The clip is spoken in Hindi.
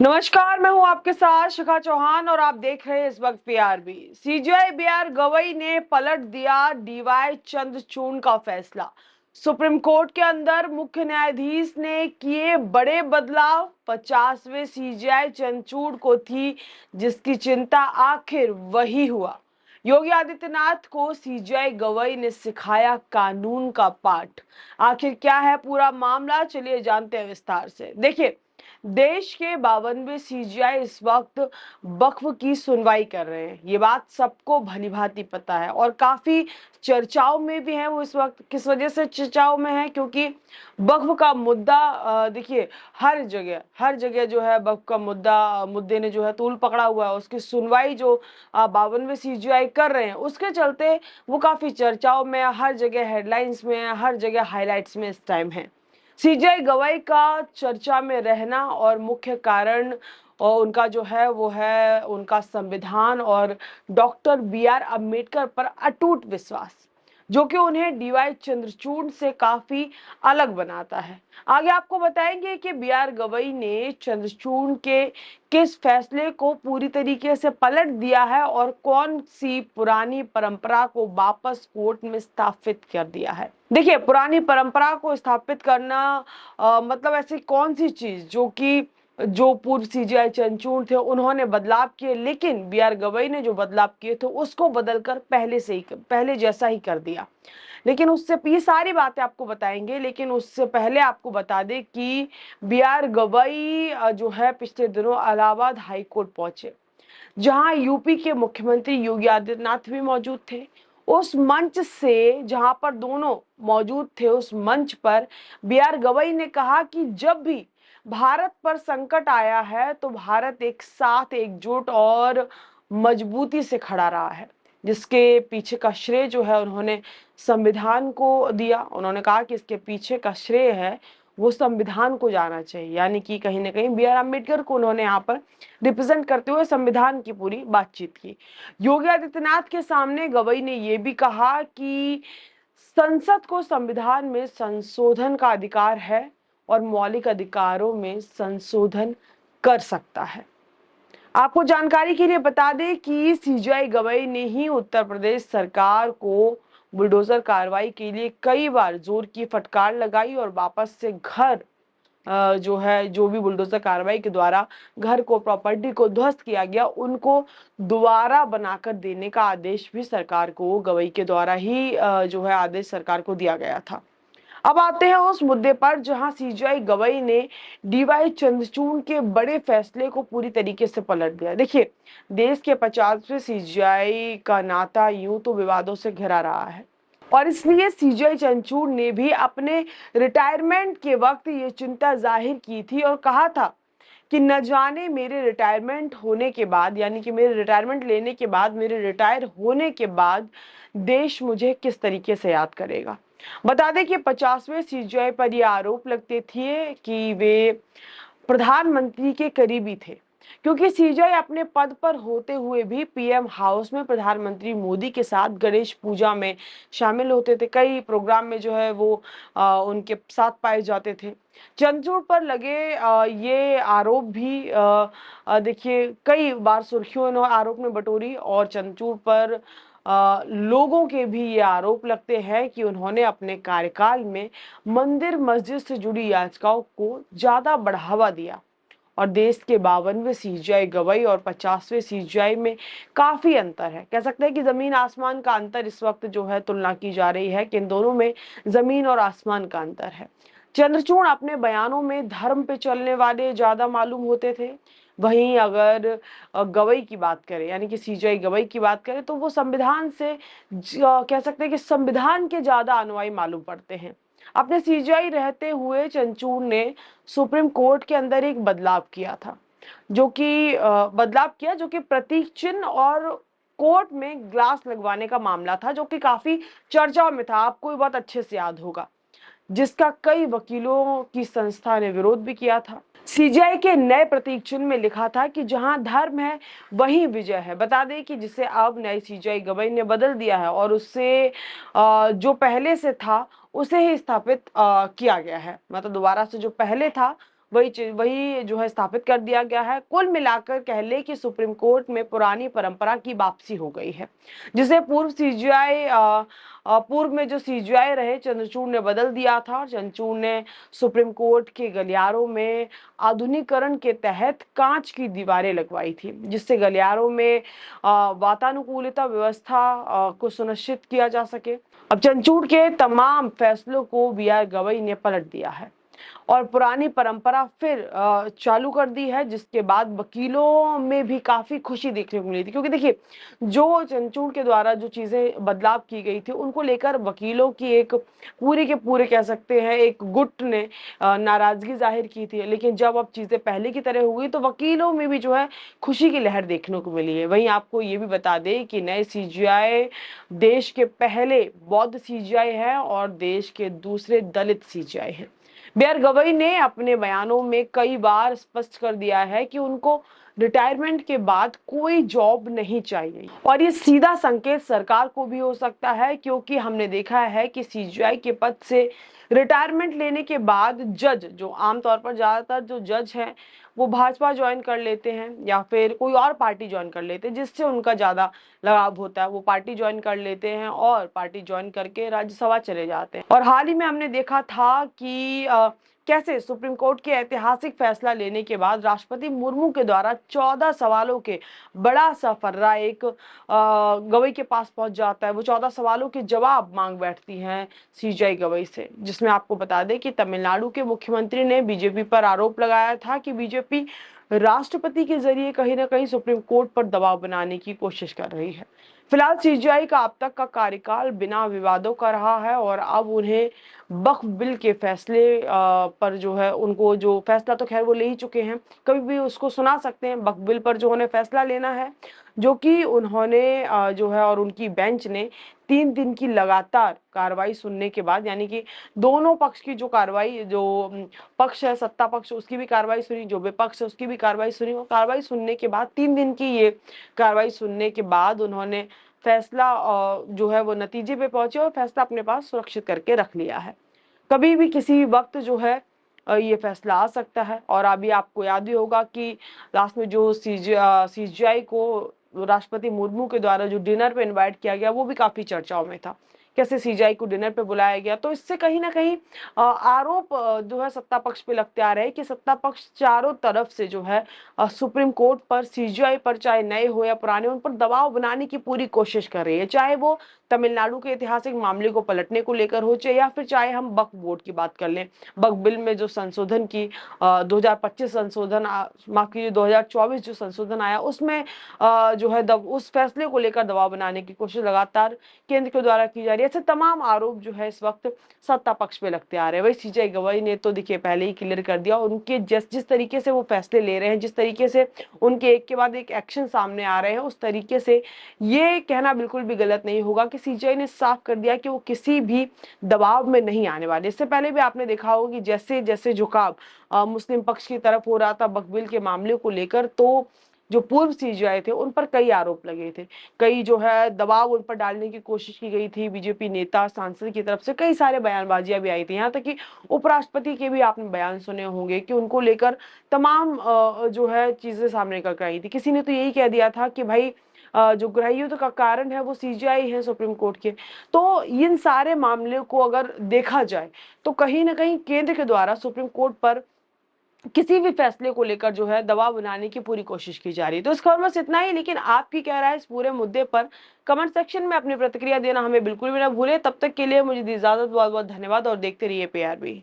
नमस्कार, मैं हूं आपके साथ शिखा चौहान और आप देख रहे हैं इस वक्त पीआरबी। सीजेआई बीआर गवई ने पलट दिया डीवाई चंद्रचूड़ का फैसला। सुप्रीम कोर्ट के अंदर मुख्य न्यायाधीश ने किए बड़े बदलाव। 50वें सीजेआई चंद्रचूड़ को थी जिसकी चिंता, आखिर वही हुआ। योगी आदित्यनाथ को सीजेआई गवई ने सिखाया कानून का पाठ। आखिर क्या है पूरा मामला, चलिए जानते हैं विस्तार से। देखिए, देश के 52वें सीजीआई इस वक्त वक्फ की सुनवाई कर रहे हैं। ये बात सबको भली भांति पता है और काफी चर्चाओं में भी है। वो इस वक्त किस वजह से चर्चाओं में है, क्योंकि वक्फ का मुद्दा देखिए हर जगह जो है वक्फ का मुद्दे ने जो है तूल पकड़ा हुआ है। उसकी सुनवाई जो 52वें सीजीआई कर रहे हैं उसके चलते वो काफी चर्चाओं में, हर जगह हेडलाइंस में, हर जगह हाईलाइट्स में इस टाइम है। सीजेआई गवाई का चर्चा में रहना और मुख्य कारण और उनका जो है वो है उनका संविधान और डॉक्टर बीआर अम्बेडकर पर अटूट विश्वास, जो कि उन्हें डीवाई चंद्रचूड़ से काफी अलग बनाता है। आगे आपको बताएंगे कि बीआर गवई ने चंद्रचूड़ के किस फैसले को पूरी तरीके से पलट दिया है और कौन सी पुरानी परंपरा को वापस कोर्ट में स्थापित कर दिया है। देखिए, पुरानी परंपरा को स्थापित करना मतलब ऐसी कौन सी चीज जो पूर्व सीजीआई चंद्रचूड़ थे उन्होंने बदलाव किए, लेकिन बीआर गवई ने जो बदलाव किए थे उसको बदलकर पहले जैसा ही कर दिया। लेकिन उससे ये सारी बातें आपको बताएंगे, लेकिन उससे पहले आपको बता दें कि बीआर गवई जो है पिछले दिनों इलाहाबाद हाई कोर्ट पहुंचे, जहां यूपी के मुख्यमंत्री योगी आदित्यनाथ भी मौजूद थे। उस मंच से जहां पर दोनों मौजूद थे, उस मंच पर बीआर गवई ने कहा कि जब भी भारत पर संकट आया है तो भारत एक साथ एकजुट और मजबूती से खड़ा रहा है, जिसके पीछे का श्रेय जो है उन्होंने संविधान को दिया। उन्होंने कहा कि इसके पीछे का श्रेय है वो संविधान को जाना चाहिए, यानी कि कहीं ना कहीं बीआर अम्बेडकर को उन्होंने यहाँ पर रिप्रेजेंट करते हुए संविधान की पूरी बातचीत की। योगी आदित्यनाथ के सामने गवई ने यह भी कहा कि संसद को संविधान में संशोधन का अधिकार है और मौलिक अधिकारों में संशोधन कर सकता है। आपको जानकारी के लिए बता दें कि सीजेआई गवई ने ही उत्तर प्रदेश सरकार को बुलडोजर कार्रवाई के लिए कई बार जोर की फटकार लगाई और वापस से घर जो है, जो भी बुलडोजर कार्रवाई के द्वारा घर को, प्रॉपर्टी को ध्वस्त किया गया, उनको दोबारा बनाकर देने का आदेश भी सरकार को गवई के द्वारा ही जो है आदेश सरकार को दिया गया था। अब आते हैं उस मुद्दे पर जहां सीजेआई गवई ने डीवाई चंद्रचूड़ के बड़े फैसले को पूरी तरीके से पलट दिया। देखिए, देश के 50वें सीजेआई का नाता यूं तो विवादों से घिरा रहा है और इसलिए सीजेआई चंद्रचूड़ ने भी अपने रिटायरमेंट के वक्त ये चिंता जाहिर की थी और कहा था कि न जाने मेरे रिटायरमेंट होने के बाद, यानी कि मेरे रिटायरमेंट लेने के बाद, मेरे रिटायर होने के बाद देश मुझे किस तरीके से याद करेगा। बता दें कि 50वें सीजेआई पर यह आरोप लगते थे कि वे प्रधानमंत्री के करीबी थे, क्योंकि सीजेआई अपने पद पर होते हुए भी पीएम हाउस में प्रधानमंत्री मोदी के साथ गणेश पूजा में शामिल होते थे। कई प्रोग्राम में जो है वो उनके साथ पाए जाते थे। चंद्रचूड़ पर लगे ये आरोप भी देखिए कई बार सुर्खियों ने आरोप में बटोरी और चंद्रचूड़ पर लोगों के भी ये आरोप लगते हैं कि उन्होंने अपने कार्यकाल में मंदिर मस्जिद से जुड़ी याचिकाओं को ज्यादा बढ़ावा दिया और देश के 52वें सीजेआई गवई और 50वें सीजेआई में काफी अंतर है। कह सकते हैं कि जमीन आसमान का अंतर इस वक्त जो है तुलना की जा रही है कि इन दोनों में जमीन और आसमान का अंतर है। चंद्रचूड़ अपने बयानों में धर्म पे चलने वाले ज्यादा मालूम होते थे, वहीं अगर गवई की बात करें, यानी कि सीजेआई गवई की बात करें, तो वो संविधान से कह सकते हैं कि संविधान के ज्यादा अनुयायी मालूम पड़ते हैं। अपने सीजेआई रहते हुए चंद्रचूड़ ने सुप्रीम कोर्ट के अंदर एक बदलाव किया था, जो कि प्रतीक चिन्ह और कोर्ट में ग्लास लगवाने का मामला था, जो कि काफी चर्चाओं में था। आपको भी बहुत अच्छे से याद होगा, जिसका कई वकीलों की संस्था ने विरोध भी किया था। सीजेआई के नए प्रतीक चिन्ह में लिखा था कि जहां धर्म है वहीं विजय है। बता दें कि जिसे अब नए सीजेआई गवई ने बदल दिया है और उससे जो पहले से था उसे ही स्थापित किया गया है। मतलब दोबारा से जो पहले था वही जो है स्थापित कर दिया गया है। कुल मिलाकर कह ले कि सुप्रीम कोर्ट में पुरानी परंपरा की वापसी हो गई है, जिसे पूर्व में जो सीजीआई रहे चंद्रचूड़ ने बदल दिया था। चंद्रचूड़ ने सुप्रीम कोर्ट के गलियारों में आधुनिकीकरण के तहत कांच की दीवारें लगवाई थी, जिससे गलियारों में वातानुकूलित व्यवस्था को सुनिश्चित किया जा सके। अब चंद्रचूड़ के तमाम फैसलों को बी.आर. गवई ने पलट दिया है और पुरानी परंपरा फिर चालू कर दी है, जिसके बाद वकीलों में भी काफी खुशी देखने को मिली थी। क्योंकि देखिए, जो चंद्रचूड़ के द्वारा जो चीजें बदलाव की गई थी उनको लेकर वकीलों की एक पूरे के पूरे कह सकते हैं एक गुट ने नाराजगी जाहिर की थी। लेकिन जब अब चीजें पहले की तरह हो गई तो वकीलों में भी जो है खुशी की लहर देखने को मिली है। वहीं आपको ये भी बता दें कि नए सीजीआई देश के पहले बौद्ध सीजीआई है और देश के दूसरे दलित सीजीआई है। बी.आर. गवई ने अपने बयानों में कई बार स्पष्ट कर दिया है कि उनको रिटायरमेंट के बाद कोई जॉब नहीं चाहिए, और ये सीधा संकेत सरकार को भी हो सकता है, क्योंकि हमने देखा है कि सीजीआई के पद से रिटायरमेंट लेने के बाद जज, जो आमतौर पर ज्यादातर जो जज हैं वो भाजपा ज्वाइन कर लेते हैं या फिर कोई और पार्टी ज्वाइन कर लेते हैं जिससे उनका ज्यादा लगाव होता है। वो पार्टी ज्वाइन कर लेते हैं और पार्टी ज्वाइन करके राज्यसभा चले जाते हैं। और हाल ही में हमने देखा था कि कैसे सुप्रीम कोर्ट के ऐतिहासिक फैसला लेने के बाद राष्ट्रपति मुर्मू के द्वारा 14 सवालों के बड़ा सा फर्रा एक गवई के पास पहुंच जाता है। वो 14 सवालों के जवाब मांग बैठती हैं सीजीआई गवई से, जिसमें आपको बता दें कि तमिलनाडु के मुख्यमंत्री ने बीजेपी पर आरोप लगाया था कि बीजेपी राष्ट्रपति के जरिए कहीं ना कहीं सुप्रीम कोर्ट पर दबाव बनाने की कोशिश कर रही है। फिलहाल सीजीआई का अब तक का कार्यकाल बिना विवादों का रहा है और अब उन्हें वक्फ बिल के फैसले पर जो है उनको जो फैसला तो खैर वो ले ही चुके हैं, कभी भी उसको सुना सकते हैं। वक्फ बिल पर जो उन्हें फैसला लेना है, जो कि उन्होंने जो है और उनकी बेंच ने 3 दिन की लगातार कार्रवाई सुनने के बाद, यानी कि दोनों पक्ष की जो कार्रवाई, जो पक्ष है सत्ता पक्ष उसकी भी कार्रवाई सुनी, जो विपक्ष है उसकी भी कार्रवाई सुनी, और कार्रवाई सुनने के बाद 3 दिन की ये कार्रवाई सुनने के बाद उन्होंने फैसला जो है वो नतीजे पे पहुंचे और फैसला अपने पास सुरक्षित करके रख लिया है। कभी भी किसी भी वक्त जो है ये फैसला आ सकता है। और अभी आपको याद ही होगा कि लास्ट में जो सीजीआई को राष्ट्रपति मुर्मू के द्वारा जो डिनर पे इनवाइट किया गया वो भी काफी चर्चाओं में था, कैसे सीजीआई को डिनर पे बुलाया गया। तो इससे कहीं ना कहीं आरोप जो है सत्ता पक्ष पे लगते आ रहे हैं कि सत्ता पक्ष चारों तरफ से जो है सुप्रीम कोर्ट पर, सीजीआई पर, चाहे नए हो या पुराने, उन पर दबाव बनाने की पूरी कोशिश कर रही है। चाहे वो तमिलनाडु के ऐतिहासिक मामले को पलटने को लेकर हो, या फिर चाहे हम वक्फ बोर्ड की बात कर लें, वक्फ बिल में जो संशोधन की 2025 संशोधन, माफ कीजिए 2024 जो संशोधन आया उसमें जो है उस फैसले को लेकर दबाव बनाने की कोशिश लगातार केंद्र के द्वारा की जा रही है। ऐसे तमाम आरोप जो है इस वक्त सत्ता पक्ष पे लगते आ रहे हैं। वही सीजीआई गवई ने तो देखिए पहले ही क्लियर कर दिया, उनके जिस तरीके से वो फैसले ले रहे हैं, जिस तरीके से उनके एक के बाद एक एक्शन सामने आ रहे हैं, उस तरीके से ये कहना बिल्कुल भी गलत नहीं होगा कि सीजीआई ने साफ कर दिया कि वो किसी भी दबाव में नहीं आने वाले। इससे पहले भी आपने देखा होगा कि जैसे जैसे झुकाव मुस्लिम पक्ष की तरफ हो रहा था वक्फ बिल के मामले को लेकर, तो जो पूर्व सीजीआई थे उन पर कई आरोप लगे थे, कई जो है दबाव उन पर डालने की कोशिश की गई थी। बीजेपी नेता सांसद की तरफ से कई सारे बयानबाजियां भी आई थी, यहाँ तक कि उपराष्ट्रपति के भी आपने बयान सुने होंगे कि उनको लेकर तमाम जो है चीजें सामने निकल कर आई थी। किसी ने तो यही कह दिया था कि भाई जो गृह युद्ध का कारण है वो सीजीआई है सुप्रीम कोर्ट के। तो इन सारे मामले को अगर देखा जाए तो कहीं ना कहीं केंद्र के द्वारा सुप्रीम कोर्ट पर किसी भी फैसले को लेकर जो है दबाव बनाने की पूरी कोशिश की जा रही है। तो इस खबर में इतना ही, लेकिन आपकी क्या राय है इस पूरे मुद्दे पर, कमेंट सेक्शन में अपनी प्रतिक्रिया देना हमें बिल्कुल भी ना भूले। तब तक के लिए मुझे दी इजाजत, बहुत बहुत धन्यवाद और देखते रहिए पीआरबी।